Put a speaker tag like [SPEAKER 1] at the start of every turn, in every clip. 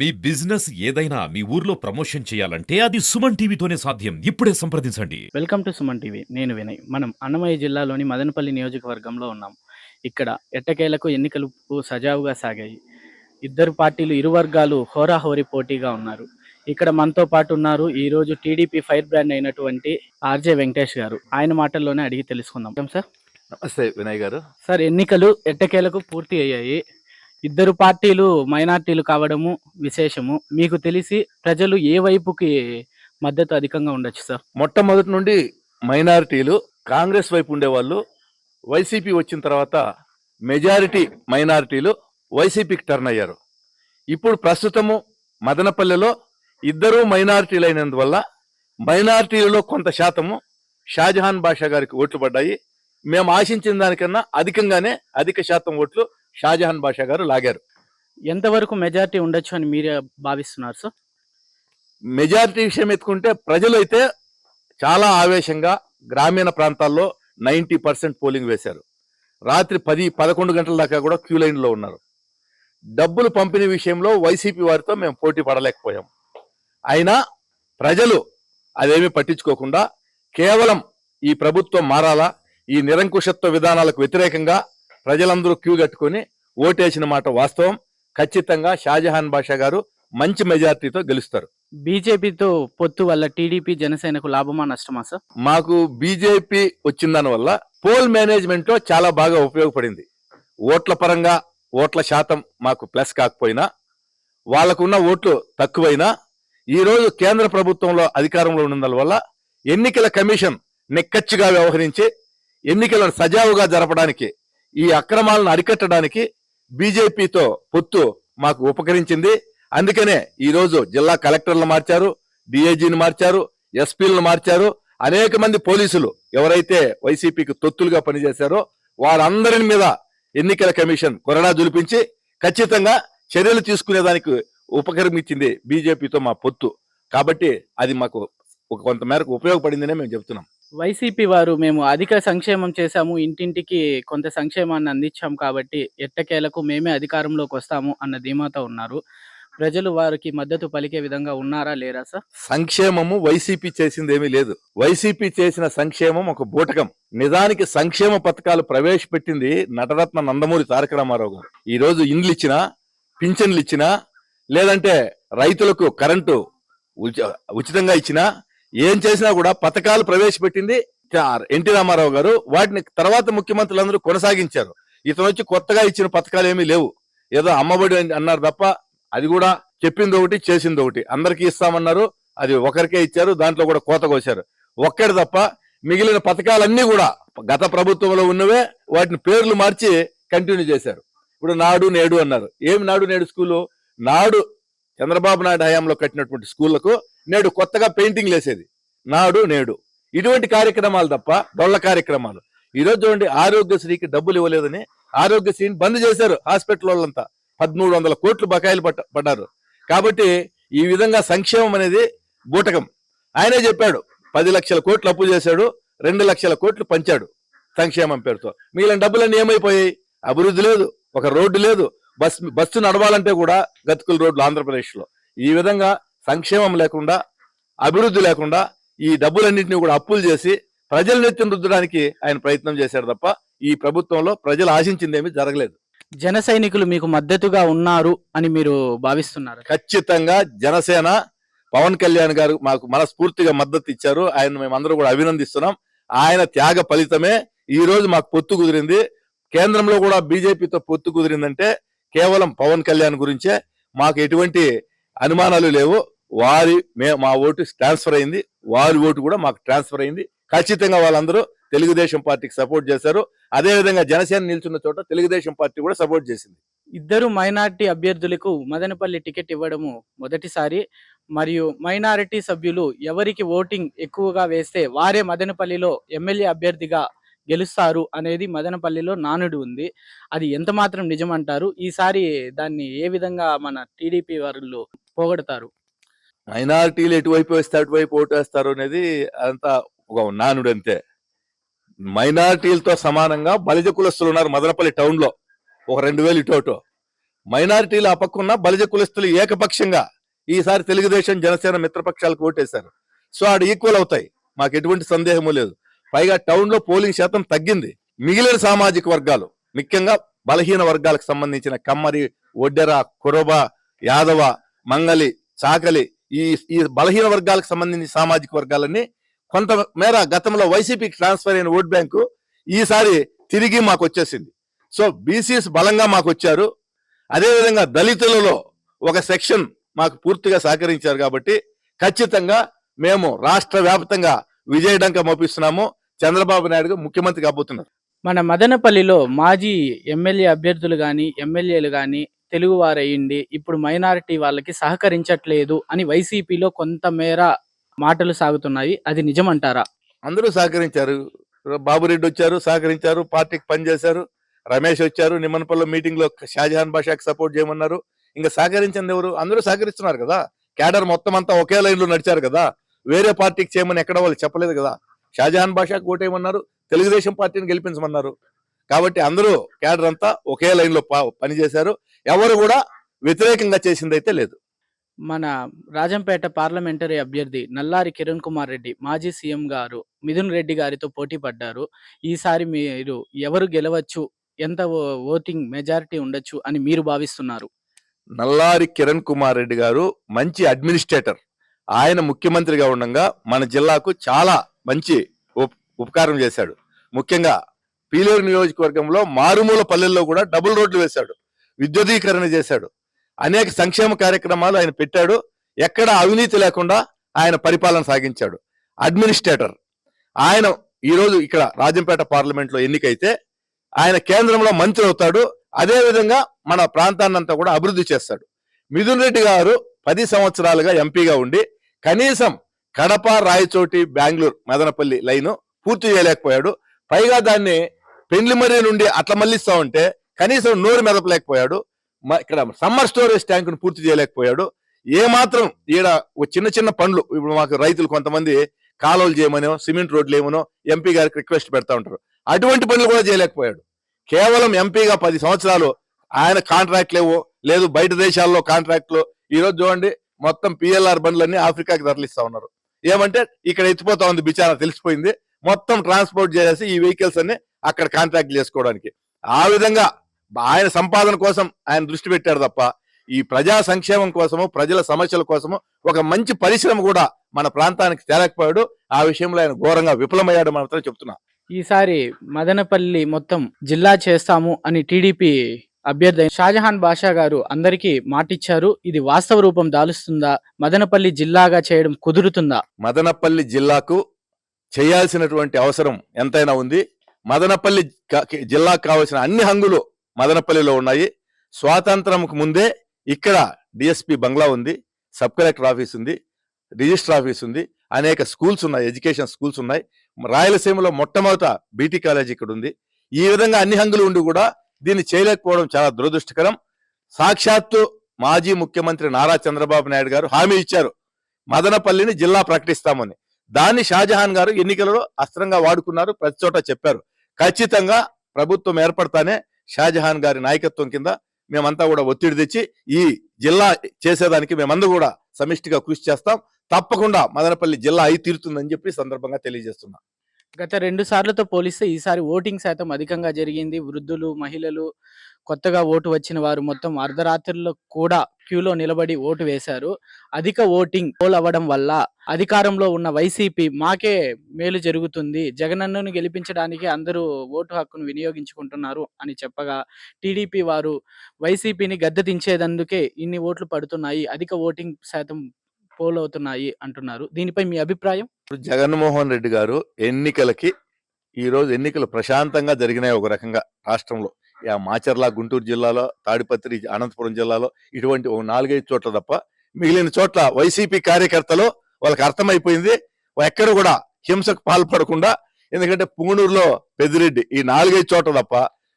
[SPEAKER 1] మీ business ఏదైనా మీ ఊర్లో promotion చేయాలంటే అది సుమన్ టీవీతోనే సాధ్యం. ఇప్పుడే సంప్రదించండి.
[SPEAKER 2] Welcome to Suman TV. నేను వినయ్. మనం అన్నమయ్య జిల్లాలోని మదనపల్లి నియోజకవర్గంలో ఉన్నాం. ఇక్కడ ఎట్టకేలకు ఎన్నికలు సజావుగా సాగాయి. ఇద్దరు పార్టీలు, ఇరు వర్గాలు హోరాహోరీ పోటీగా ఉన్నారు. ఇక్కడ మనతో పాటు ఉన్నారు ఈరోజు టీడీపీ ఫైర్ బ్రాండ్ అయినటువంటి ఆర్జే వెంకటేష్ గారు. ఆయన మాటల్లోనే అడిగి తెలుసుకుందాం. సార్
[SPEAKER 3] నమస్తే వినయ్ గారు.
[SPEAKER 2] సార్, ఎన్నికలు ఎట్టకేలకు పూర్తి అయ్యాయి. ఇద్దరు పార్టీలు మైనార్టీలు కావడము విశేషము. మీకు తెలిసి ప్రజలు ఏ వైపుకి మద్దతు అధికంగా ఉండొచ్చు సార్?
[SPEAKER 3] మొట్టమొదటి నుండి మైనారిటీలు కాంగ్రెస్ వైపు ఉండేవాళ్ళు, వైసీపీ వచ్చిన తర్వాత మెజారిటీ మైనారిటీలు వైసీపీకి టర్న్ అయ్యారు. ఇప్పుడు ప్రస్తుతము మదనపల్లెలో ఇద్దరు మైనారిటీలు అయినందువల్ల మైనారిటీలలో కొంత శాతము షాజహాన్ బాషా గారికి ఓట్లు పడ్డాయి. మేము ఆశించిన దానికన్నా అధికంగానే అధిక శాతం ఓట్లు షాజహాన్ బాషా గారు లాగారు.
[SPEAKER 2] ఎంతవరకు మెజారిటీ ఉండొచ్చు అని మీరు భావిస్తున్నారు సార్?
[SPEAKER 3] మెజారిటీ విషయం ఎత్తుకుంటే ప్రజలు అయితే చాలా ఆవేశంగా గ్రామీణ ప్రాంతాల్లో 90% పోలింగ్ వేశారు. రాత్రి 10-11 గంటల దాకా కూడా క్యూ లైన్లో ఉన్నారు. డబ్బులు పంపిణీ విషయంలో వైసీపీ వారితో మేము పోటీ పడలేకపోయాం. అయినా ప్రజలు అదేమీ పట్టించుకోకుండా కేవలం ఈ ప్రభుత్వం మారాలా, ఈ నిరంకుశత్వ విధానాలకు వ్యతిరేకంగా ప్రజలందరూ క్యూ కట్టుకొని ఓటేసిన మాట వాస్తవం. ఖచ్చితంగా షాజహాన్ బాషా గారు మంచి మెజారిటీతో గెలుస్తారు.
[SPEAKER 2] బీజేపీతో పొత్తు వల్ల టీడీపీ జనసేనకు లాభమా నష్టమా సార్?
[SPEAKER 3] మాకు బీజేపీ వచ్చిన దానివల్ల పోల్ మేనేజ్మెంట్ లో చాలా బాగా ఉపయోగపడింది. ఓట్ల పరంగా ఓట్ల శాతం మాకు ప్లస్ కాకపోయినా, వాళ్ళకున్న ఓట్లు తక్కువైనా, ఈ రోజు కేంద్ర ప్రభుత్వంలో అధికారంలో ఉన్నందువల్ల ఎన్నికల కమిషన్ నిక్కచ్చిగా వ్యవహరించి ఎన్నికలను సజావుగా జరపడానికి, ఈ అక్రమాలను అరికట్టడానికి బీజేపీతో పొత్తు మాకు ఉపకరించింది. అందుకనే ఈ రోజు జిల్లా కలెక్టర్లు మార్చారు, డిఐజీని మార్చారు, ఎస్పీలను మార్చారు. అనేక మంది పోలీసులు ఎవరైతే వైసీపీకి తొత్తులుగా పనిచేశారో వారందరి మీద ఎన్నికల కమిషన్ కొరడా జులిపించి ఖచ్చితంగా చర్యలు తీసుకునేదానికి ఉపకరించింది బీజేపీతో మా పొత్తు. కాబట్టి అది మాకు కొంత మేరకు ఉపయోగపడిందనే మేము చెప్తున్నాం.
[SPEAKER 2] వైసీపీ వారు మేము అధిక సంక్షేమం చేశాము, ఇంటింటికి కొంత సంక్షేమాన్ని అందించాం కాబట్టి ఎట్టకేలకు మేమే అధికారంలోకి వస్తాము అన్న ధీమాతో ఉన్నారు. ప్రజలు వారికి మద్దతు పలికే విధంగా ఉన్నారా లేరా సార్?
[SPEAKER 3] సంక్షేమము వైసీపీ చేసింది ఏమీ లేదు. వైసీపీ చేసిన సంక్షేమం ఒక బూటకం. నిజానికి సంక్షేమ పథకాలు ప్రవేశపెట్టింది నటరత్న నందమూరి తారక రామారావు గారు. ఈ రోజు ఇండ్లు ఇచ్చినా, పింఛన్లు ఇచ్చినా, లేదంటే రైతులకు కరెంటు ఉచితంగా ఇచ్చినా, ఏం చేసినా కూడా పథకాలు ప్రవేశపెట్టింది ఎన్టీ రామారావు గారు. వాటిని తర్వాత ముఖ్యమంత్రులందరూ కొనసాగించారు. ఇతను వచ్చి కొత్తగా ఇచ్చిన పథకాలు ఏమీ లేవు. ఏదో అమ్మఒడి అన్నారు తప్ప, అది కూడా చెప్పింది ఒకటి చేసింది ఒకటి. అందరికీ ఇస్తామన్నారు, అది ఒకరికే ఇచ్చారు, దాంట్లో కూడా కోత కోసారు. ఒక్కడి తప్ప మిగిలిన పథకాలన్నీ కూడా గత ప్రభుత్వంలో ఉన్నవే, వాటిని పేర్లు మార్చి కంటిన్యూ చేశారు. ఇప్పుడు నాడు నేడు అన్నారు. ఏమి నాడు నేడు స్కూలు? నాడు చంద్రబాబు నాయుడు హయాంలో కట్టినటువంటి స్కూళ్లకు నేడు కొత్తగా పెయింటింగ్లు వేసేది నాడు నేడు. ఇటువంటి కార్యక్రమాలు తప్ప డొల్ల కార్యక్రమాలు. ఈ రోజు చూడండి, ఆరోగ్యశ్రీకి డబ్బులు ఇవ్వలేదని ఆరోగ్యశ్రీని బంద్ చేశారు. హాస్పిటల్ వాళ్ళంతా 1300 కోట్లు బకాయిలు పడ్డారు. కాబట్టి ఈ విధంగా సంక్షేమం అనేది బూటకం. ఆయనే చెప్పాడు, 10 లక్షల కోట్లు అప్పు చేశాడు, 2 లక్షల కోట్లు పంచాడు సంక్షేమం పేరుతో. మిగిలిన డబ్బులన్నీ ఏమైపోయాయి? అభివృద్ధి లేదు, ఒక రోడ్డు లేదు, బస్సు నడవాలంటే కూడా గతుకుల రోడ్లు ఆంధ్రప్రదేశ్ లో. ఈ విధంగా సంక్షేమం లేకుండా, అభివృద్ధి లేకుండా ఈ డబ్బులన్నింటినీ కూడా అప్పులు చేసి ప్రజల నెత్తిన రుద్దడానికి ఆయన ప్రయత్నం చేశారు తప్ప ఈ ప్రభుత్వంలో ప్రజలు ఆశించిందేమీ జరగలేదు.
[SPEAKER 2] జన సైనికులు మీకు మద్దతుగా ఉన్నారు అని మీరు భావిస్తున్నారు?
[SPEAKER 3] ఖచ్చితంగా జనసేన, పవన్ కళ్యాణ్ గారు మాకు మనస్ఫూర్తిగా మద్దతు ఇచ్చారు. ఆయన మేమందరూ కూడా అభినందిస్తున్నాం. ఆయన త్యాగ ఫలితమే ఈ రోజు మాకు పొత్తు కుదిరింది. కేంద్రంలో కూడా బీజేపీతో పొత్తు కుదిరిందంటే కేవలం పవన్ కళ్యాణ్ గురించే. మాకు ఎటువంటి అనుమానాలు లేవు. మా ఓటు ట్రాన్స్ఫర్ అయింది, వారి ఓటు కూడా మాకు ట్రాన్స్ఫర్ అయింది. ఖచ్చితంగా వాళ్ళందరూ తెలుగుదేశం పార్టీకి సపోర్ట్ చేశారు. అదేవిధంగా జనసేన నిల్చున్న చోట తెలుగుదేశం పార్టీ కూడా సపోర్ట్ చేసింది.
[SPEAKER 2] ఇద్దరు మైనారిటీ అభ్యర్థులకు మదనపల్లి టికెట్ ఇవ్వడము మొదటిసారి. మరియు మైనారిటీ సభ్యులు ఎవరికి ఓటింగ్ ఎక్కువగా వేస్తే వారే మదనపల్లిలో ఎమ్మెల్యే అభ్యర్థిగా గెలుస్తారు అనేది మదనపల్లిలో నానుడి ఉంది. అది ఎంత మాత్రం నిజమంటారు? ఈసారి దాన్ని ఏ విధంగా మన టీడీపీ వారు పోగొడతారు?
[SPEAKER 3] మైనారిటీలు ఎటువైపు వేస్తే అటువైపు ఓటు వేస్తారు అనేది అంతా ఒక నానుడు అంతే. మైనారిటీలతో సమానంగా బలిజ కులస్తులు ఉన్నారు మదనపల్లి టౌన్ లో, ఒక 2000 ఇటోటో. మైనారిటీలు ఆ పక్కన బలిజ కులస్తులు ఏకపక్షంగా ఈసారి తెలుగుదేశం జనసేన మిత్రపక్షాలకు ఓటేశారు. సో ఆడ ఈక్వల్ అవుతాయి, మాకు ఎటువంటి సందేహము లేదు. పైగా టౌన్ లో పోలింగ్ శాతం తగ్గింది. మిగిలిన సామాజిక వర్గాలు, ముఖ్యంగా బలహీన వర్గాలకు సంబంధించిన కమ్మరి, ఒడ్డెర, కురబ, యాదవ, మంగలి, చాకలి, ఈ బలహీన వర్గాలకు సంబంధించిన సామాజిక వర్గాలన్నీ కొంత మేర గతంలో వైసీపీకి ట్రాన్స్ఫర్ అయిన ఓట్ బ్యాంకు ఈసారి తిరిగి మాకు వచ్చేసింది. సో బీసీస్ బలంగా మాకు వచ్చారు. అదేవిధంగా దళితులలో ఒక సెక్షన్ మాకు పూర్తిగా సహకరించారు. కాబట్టి ఖచ్చితంగా మేము రాష్ట్ర వ్యాప్తంగా విజయడంక మోపిస్తున్నాము. చంద్రబాబు నాయుడు ముఖ్యమంత్రి కాబోతున్నారు.
[SPEAKER 2] మన మదనపల్లిలో మాజీ ఎమ్మెల్యే అభ్యర్థులు కానీ ఎమ్మెల్యేలు కానీ తెలుగువారు అయ్యిండి ఇప్పుడు మైనారిటీ వాళ్ళకి సహకరించట్లేదు అని వైసీపీలో కొంతమేర మాటలు సాగుతున్నాయి. అది నిజమంటారా?
[SPEAKER 3] అందరూ సహకరించారు. బాబురెడ్డి వచ్చారు, సహకరించారు, పార్టీకి పనిచేశారు. రమేష్ వచ్చారు, నిమ్మనపల్లి మీటింగ్ లో షాజహాన్ బాషాకి సపోర్ట్ చేయమన్నారు. ఇంకా సహకరించింది ఎవరు? అందరూ సహకరిస్తున్నారు కదా. క్యాడర్ మొత్తం అంతా ఒకే లైన్ లో నడిచారు కదా. వేరే పార్టీకి చేయమని ఎక్కడ వాళ్ళు చెప్పలేదు కదా. షాజహాన్ బాషాకి ఓటేయమన్నారు, తెలుగుదేశం పార్టీని గెలిపించమన్నారు. కాబట్టి అందరూ క్యాడర్ అంతా ఒకే లైన్ లో పనిచేశారు. ఎవరు కూడా వ్యతిరేకంగా చేసిందైతే లేదు.
[SPEAKER 2] మన రాజంపేట పార్లమెంటరీ అభ్యర్థి నల్లారి కిరణ్ కుమార్ రెడ్డి మాజీ సీఎం గారు మిథున్ రెడ్డి గారితో పోటీ పడ్డారు. ఈసారి మీరు ఎవరు గెలవచ్చు, ఎంత ఓటింగ్ మెజారిటీ ఉండొచ్చు అని మీరు భావిస్తున్నారు?
[SPEAKER 3] నల్లారి కిరణ్ కుమార్ రెడ్డి గారు మంచి అడ్మినిస్ట్రేటర్. ఆయన ముఖ్యమంత్రిగా ఉండగా మన జిల్లాకు చాలా మంచి ఉపకారం చేశాడు. ముఖ్యంగా పీలేరు నియోజకవర్గంలో మారుమూల పల్లెల్లో కూడా డబుల్ రోడ్లు వేశాడు, విద్యుదీకరణ చేశాడు, అనేక సంక్షేమ కార్యక్రమాలు ఆయన పెట్టాడు. ఎక్కడ అవినీతి లేకుండా ఆయన పరిపాలన సాగించాడు. అడ్మినిస్ట్రేటర్ ఆయన. ఈరోజు ఇక్కడ రాజంపేట పార్లమెంట్ లో ఎన్నికైతే ఆయన కేంద్రంలో మంత్రి అవుతాడు. అదే విధంగా మన ప్రాంతాన్నంతా కూడా అభివృద్ధి చేస్తాడు. మిథున్ రెడ్డి గారు 10 సంవత్సరాలుగా ఎంపీగా ఉండి కనీసం కడప, రాయచోటి, బెంగళూరు, మదనపల్లి లైను పూర్తి చేయలేకపోయాడు. పైగా దాన్ని పెండ్లిమర్రి నుండి అట్లా మళ్ళిస్తా ఉంటే కనీసం నోరు మెదపలేకపోయాడు. ఇక్కడ సమ్మర్ స్టోరేజ్ ట్యాంకును పూర్తి చేయలేకపోయాడు. ఏమాత్రం ఈడ చిన్న చిన్న పనులు, ఇప్పుడు మాకు రైతులు కొంతమంది కాలువలు చేయమనో సిమెంట్ రోడ్లు ఏమనో ఎంపీ గారికి రిక్వెస్ట్ పెడతా ఉంటారు. అటువంటి పనులు కూడా చేయలేకపోయాడు. కేవలం ఎంపీగా 10 సంవత్సరాలు ఆయన కాంట్రాక్ట్ లేదు బయట దేశాల్లో కాంట్రాక్ట్లు. ఈ రోజు చూడండి, మొత్తం పిఎల్ఆర్ బండ్లన్నీ ఆఫ్రికాకి తరలిస్తా ఉన్నారు. ఏమంటే ఇక్కడ ఎత్తిపోతా ఉంది, బిచారా తెలిసిపోయింది. మొత్తం ట్రాన్స్పోర్ట్ చేసేసి ఈ వెహికల్స్ అన్ని అక్కడ కాంట్రాక్ట్ చేసుకోవడానికి. ఆ విధంగా ఆయన సంపాదన కోసం ఆయన దృష్టి పెట్టాడు తప్ప ఈ ప్రజా సంక్షేమం కోసము, ప్రజల సమస్యల కోసము ఒక మంచి పరిశ్రమ కూడా మన ప్రాంతానికి తేలేకపోయాడు. ఆ విషయంలో ఆయన ఘోరంగా విఫలమయ్యాడు మాత్రం చెప్తున్నా.
[SPEAKER 2] ఈసారి మదనపల్లి మొత్తం జిల్లా చేస్తాము అని టీడీపీ అభ్యర్థి షాజహాన్ బాషా గారు అందరికీ మాటిచ్చారు. ఇది వాస్తవ రూపం దాలుస్తుందా? మదనపల్లి జిల్లాగా చేయడం కుదురుతుందా?
[SPEAKER 3] మదనపల్లి జిల్లాకు చేయాల్సినటువంటి అవసరం ఎంతైనా ఉంది. మదనపల్లి జిల్లాకు కావాల్సిన అన్ని హంగులు మదనపల్లిలో ఉన్నాయి. స్వాతంత్రంకు ముందే ఇక్కడ డిఎస్పి బంగ్లా ఉంది, సబ్ కలెక్టర్ ఆఫీస్ ఉంది, రిజిస్టర్ ఆఫీస్ ఉంది, అనేక స్కూల్స్ ఉన్నాయి, ఎడ్యుకేషన్ స్కూల్స్ ఉన్నాయి. రాయలసీమలో మొట్టమొదట బీటీ కాలేజ్ ఇక్కడ ఉంది. ఈ విధంగా అన్ని హంగులు ఉండి కూడా దీన్ని చేయలేకపోవడం చాలా దురదృష్టకరం. సాక్షాత్తు మాజీ ముఖ్యమంత్రి నారా చంద్రబాబు నాయుడు గారు హామీ ఇచ్చారు, మదనపల్లిని జిల్లా ప్రకటిస్తామని. దాన్ని షాజహాన్ గారు ఎన్నికలలో అస్త్రంగా వాడుకున్నారు, ప్రతి చోట చెప్పారు. ఖచ్చితంగా ప్రభుత్వం ఏర్పడతానే షాజహాన్ గారి నాయకత్వం కింద మేమంతా కూడా ఒత్తిడి తెచ్చి ఈ జిల్లా చేసేదానికి మేమందరూ కూడా సమిష్టిగా కృషి చేస్తాం. తప్పకుండా మదనపల్లి జిల్లా అయి తీరుతుందని చెప్పి సందర్భంగా తెలియజేస్తున్నా.
[SPEAKER 2] గత 2 సార్లతో పోలిస్తే ఈసారి ఓటింగ్ శాతం అధికంగా జరిగింది. వృద్ధులు, మహిళలు, కొత్తగా ఓటు వచ్చిన వారు మొత్తం అర్ధరాత్రుల్లో కూడా క్యూలో నిలబడి ఓటు వేశారు. అధిక ఓటింగ్ పోల్ అవ్వడం వల్ల అధికారంలో ఉన్న వైసీపీ మాకే మేలు జరుగుతుంది, జగనన్నను గెలిపించడానికి అందరూ ఓటు హక్కును వినియోగించుకుంటున్నారు అని చెప్పగా టీడీపీ వారు వైసీపీని గద్దె దించేదందుకే ఇన్ని ఓట్లు పడుతున్నాయి, అధిక ఓటింగ్ శాతం పోల్ అవుతున్నాయి అంటున్నారు. దీనిపై మీ అభిప్రాయం?
[SPEAKER 3] జగన్మోహన్ రెడ్డి గారు ఎన్నికలకి ఈరోజు ఎన్నికలు ప్రశాంతంగా జరిగినాయి ఒక రకంగా రాష్ట్రంలో. మాచర్ల, గుంటూరు జిల్లాలో, తాడిపత్రి, అనంతపురం జిల్లాలో ఇటువంటి 4-5 చోట్ల తప్ప మిగిలిన చోట్ల వైసీపీ కార్యకర్తలు వాళ్ళకి అర్థమైపోయింది ఎక్కడ కూడా హింసకు పాల్పడకుండా. ఎందుకంటే పుంగనూరులో పెద్దిరెడ్డి, ఈ 4-5 చోట్ల తప్ప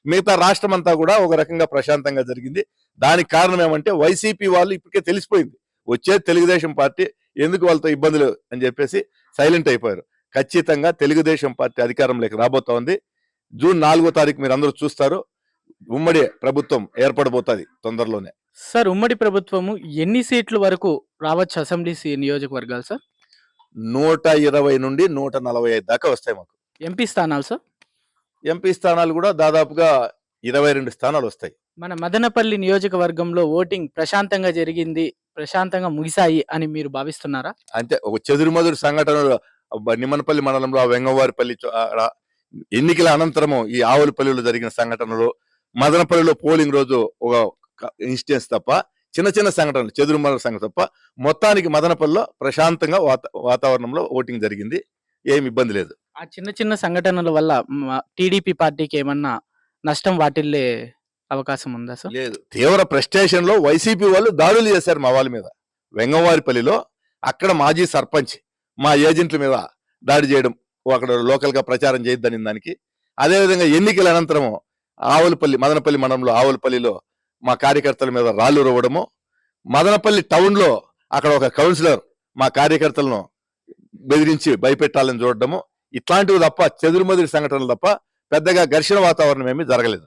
[SPEAKER 3] మిగతా రాష్ట్రం అంతా కూడా ఒక రకంగా ప్రశాంతంగా జరిగింది. దానికి కారణం ఏమంటే వైసీపీ వాళ్ళు ఇప్పటికే తెలిసిపోయింది, వచ్చే తెలుగుదేశం పార్టీ ఎందుకు వాళ్ళతో ఇబ్బందులు అని చెప్పేసి సైలెంట్ అయిపోయారు. ఖచ్చితంగా తెలుగుదేశం పార్టీ అధికారంలోకి రాబోతా ఉంది. జూన్ 4వ తారీఖు మీరు అందరూ చూస్తారు. ఉమ్మడి ప్రభుత్వం ఏర్పడబోతుంది తొందరలోనే.
[SPEAKER 2] సార్ ఉమ్మడి ప్రభుత్వము ఎన్ని సీట్ల వరకు రావచ్చు అసెంబ్లీ నియోజకవర్గాలు సార్?
[SPEAKER 3] 120 నుండి 145 దాకా వస్తాయి మాకు.
[SPEAKER 2] ఎంపీ స్థానాలు సార్?
[SPEAKER 3] ఎంపీ స్థానాలు కూడా దాదాపుగా 22 స్థానాలు వస్తాయి.
[SPEAKER 2] మన మదనపల్లి నియోజకవర్గంలో ఓటింగ్ ప్రశాంతంగా జరిగింది, ప్రశాంతంగా ముగిశాయి అని మీరు భావిస్తున్నారా?
[SPEAKER 3] అంటే ఒక చెదురుమదురు సంఘటనలు నిమ్మనపల్లి మండలంలో ఆ వెంగవారిపల్లి ఎన్నికల అనంతరము ఈ ఆవులపల్లిలో జరిగిన సంఘటనలు, మదనపల్లిలో పోలింగ్ రోజు ఒక ఇన్సిడెంట్స్ తప్ప, చిన్న చిన్న సంఘటనలు చెదురుమదురు సంఘటన తప్ప మొత్తానికి మదనపల్లిలో ప్రశాంతంగా వాతావరణంలో ఓటింగ్ జరిగింది. ఏమి ఇబ్బంది లేదు.
[SPEAKER 2] ఆ చిన్న చిన్న సంఘటనల వల్ల టీడీపీ పార్టీకి ఏమన్నా నష్టం వాటిల్లే అవకాశం ఉందా సార్?
[SPEAKER 3] లేదు. తీవ్ర ఫ్రస్ట్రేషన్ లో వైసీపీ వాళ్ళు దాడులు చేశారు మా వాళ్ళ మీద. వెంగవారిపల్లిలో అక్కడ మాజీ సర్పంచ్ మా ఏజెంట్ల మీద దాడి చేయడం, అక్కడ లోకల్ గా ప్రచారం చేయొద్దని దానికి. అదేవిధంగా ఎన్నికల అనంతరము మదనపల్లి మండలంలో ఆవులపల్లిలో మా కార్యకర్తల మీద రాళ్లు రువ్వడము, మదనపల్లి టౌన్ లో అక్కడ ఒక కౌన్సిలర్ మా కార్యకర్తలను బెదిరించి భయపెట్టాలని చూడడము, ఇట్లాంటివి తప్ప చెదురుమదురు సంఘటనలు తప్ప పెద్దగా ఘర్షణ వాతావరణం ఏమీ జరగలేదు.